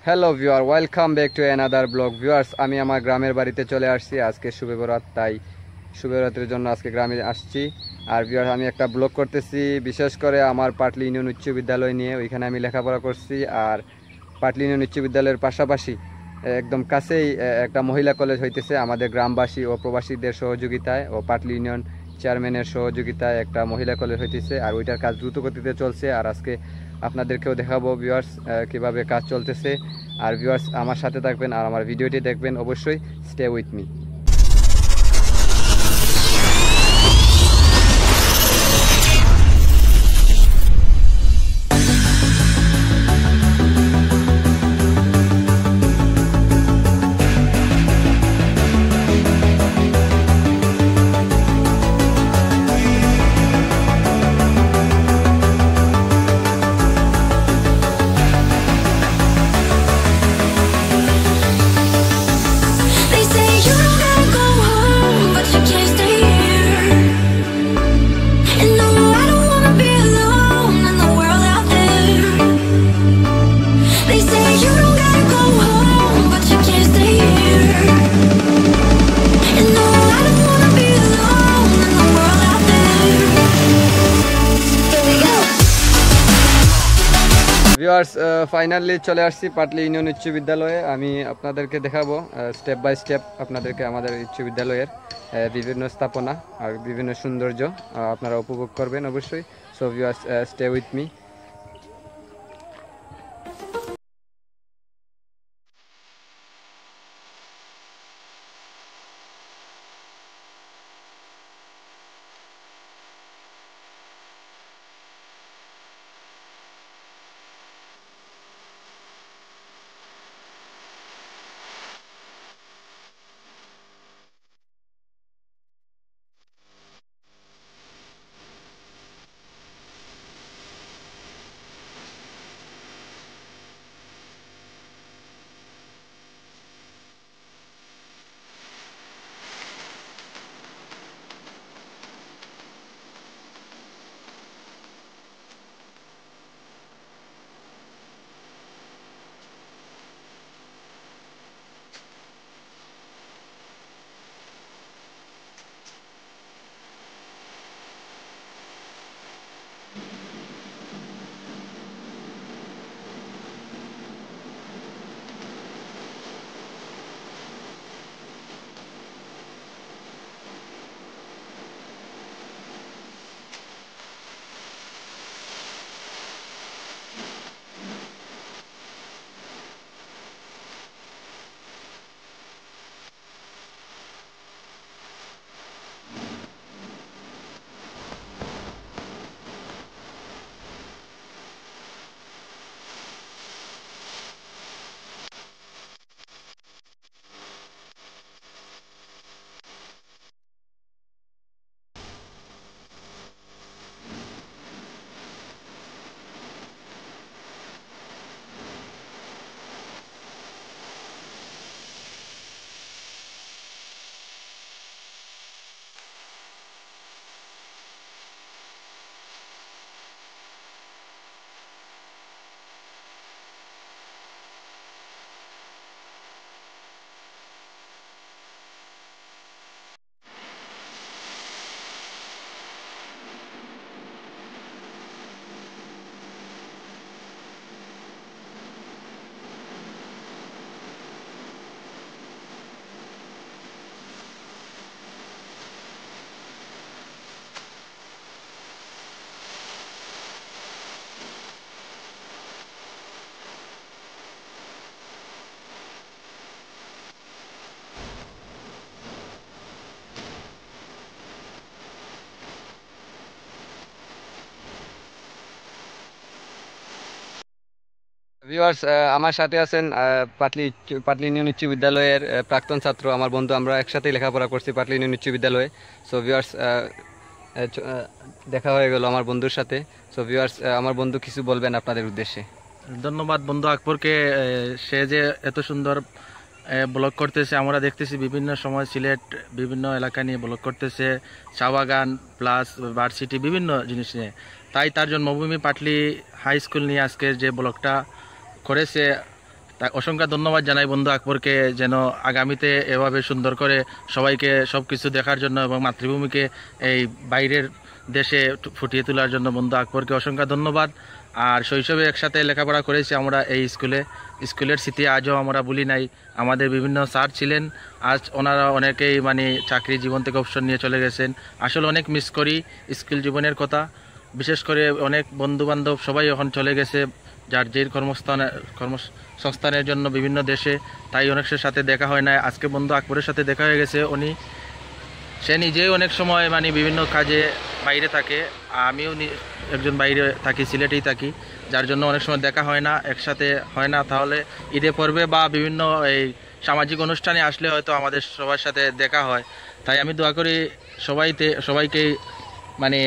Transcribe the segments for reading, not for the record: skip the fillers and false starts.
Hello viewer, welcome back to another blog. Viewers, আমি আমার গ্রামের বাড়িতে চলে আসছি। আজকে শুভ বরাত, তাই শুভ বরাতের জন্য আজকে গ্রামে আসছি। আর ভিউয়ার্স, আমি একটা ব্লগ করতেছি বিশেষ করে আমার পাটলি ইউনিয়ন উচ্চ বিদ্যালয় নিয়ে। ওইখানে আমি লেখাপড়া করছি। আর পাটলি ইউনিয়ন উচ্চ বিদ্যালয়ের পাশাপাশি একদম কাছেই একটা মহিলা কলেজ হইতেছে। আমাদের গ্রামবাসী ও প্রবাসীদের সহযোগিতায় ও পাটলি ইউনিয়ন চেয়ারম্যানের সহযোগিতায় একটা মহিলা কলেজ হইতেছে। আর ওইটার কাজ দ্রুত গতিতে চলছে। আর আজকে আপনাদেরকেও দেখাবো ভিউয়ার্স কীভাবে কাজ চলতেছে। আর ভিউয়ার্স, আমার সাথে থাকবেন আর আমার ভিডিওটি দেখবেন অবশ্যই। Stay with me. They say you don't gotta go home, but you can't stay here. And no, I don't wanna be alone in the world out there. They say you don't gotta go home, but you can't stay here. And no, I don't wanna be alone in the world out there. Here we go. Viewers, finally চলে আসছি Patli union উচ্চ বিদ্যালয়ে। আমি আপনাদেরকে দেখাবো step by step আপনাদেরকে আমাদের উচ্চ বিদ্যালয়ের বিভিন্ন স্থাপনা আর বিভিন্ন সৌন্দর্য আপনারা উপভোগ করবেন অবশ্যই। So viewers, stay with me. Viewers, আমার সাথে আছেন পাটলি ইউনিয়ন উচ্চ বিদ্যালয়ের প্রাক্তন ছাত্র আমার বন্ধু। আমরা একসাথেই লেখাপড়া করছি পাটলি ইউনিয়ন উচ্চ বিদ্যালয়ে। সো ভিউয়ার্স, দেখা হয়ে গেল আমার বন্ধুর সাথে। সো ভিউয়ার্স, আমার বন্ধু কিছু বলবেন আপনাদের উদ্দেশ্যে। ধন্যবাদ বন্ধু আকবরকে। সে যে এত সুন্দর ব্লগ করতেছে, আমরা দেখতেছি বিভিন্ন সময় সিলেট বিভিন্ন এলাকা নিয়ে ব্লগ করতেছে, চা বাগান প্লাস ভার্সিটি বিভিন্ন জিনিস নিয়ে। তাই তার জন্মভূমি পাটলি হাই স্কুল নিয়ে আজকে যে ব্লগটা করেছে তাই অসংখ্য ধন্যবাদ জানাই বন্ধু আকবরকে, যেন আগামীতে এভাবে সুন্দর করে সবাইকে সব কিছু দেখার জন্য এবং মাতৃভূমিকে এই বাইরের দেশে ফুটিয়ে তোলার জন্য বন্ধু আকবরকে অসংখ্য ধন্যবাদ। আর শৈশবে একসাথে লেখাপড়া করেছি আমরা এই স্কুলের স্মৃতি আজও আমরা ভুলি নাই। আমাদের বিভিন্ন স্যার ছিলেন, আজ ওনারা অনেকেই মানে চাকরি জীবন থেকে অবসর নিয়ে চলে গেছেন। আসলে অনেক মিস করি স্কুল জীবনের কথা, বিশেষ করে অনেক বন্ধুবান্ধব সবাই এখন চলে গেছে যার যে কর্মসংস্থানের জন্য বিভিন্ন দেশে, তাই অনেকের সাথে দেখা হয় না। আজকে বন্ধু আকবরের সাথে দেখা হয়ে গেছে। সে নিজেই অনেক সময় মানে বিভিন্ন কাজে বাইরে থাকে, আমিও একজন বাইরে থাকি, সিলেটেই থাকি, যার জন্য অনেক সময় দেখা হয় না, একসাথে হয় না। তাহলে ঈদে পর্বে বা বিভিন্ন এই সামাজিক অনুষ্ঠানে আসলে হয়তো আমাদের সবার সাথে দেখা হয়। তাই আমি দোয়া করি সবাইকে মানে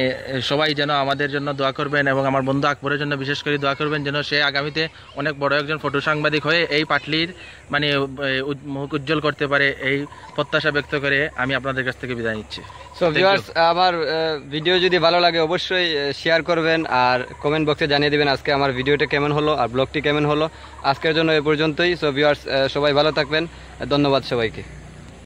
সবাই যেন আমাদের জন্য দোয়া করবেন এবং আমার বন্ধু আকবরের জন্য বিশেষ করে দোয়া করবেন, যেন সে আগামীতে অনেক বড় একজন ফটো সাংবাদিক হয়ে এই পাটলির মানে মুখ উজ্জ্বল করতে পারে, এই প্রত্যাশা ব্যক্ত করে আমি আপনাদের কাছ থেকে বিদায় নিচ্ছি। সো ভিউয়ার্স, আমার ভিডিও যদি ভালো লাগে অবশ্যই শেয়ার করবেন আর কমেন্ট বক্সে জানিয়ে দিবেন আজকে আমার ভিডিওটা কেমন হলো আর ব্লগটি কেমন হলো। আজকের জন্য এ পর্যন্তই। সো ভিউয়ার্স, সবাই ভালো থাকবেন, ধন্যবাদ সবাইকে।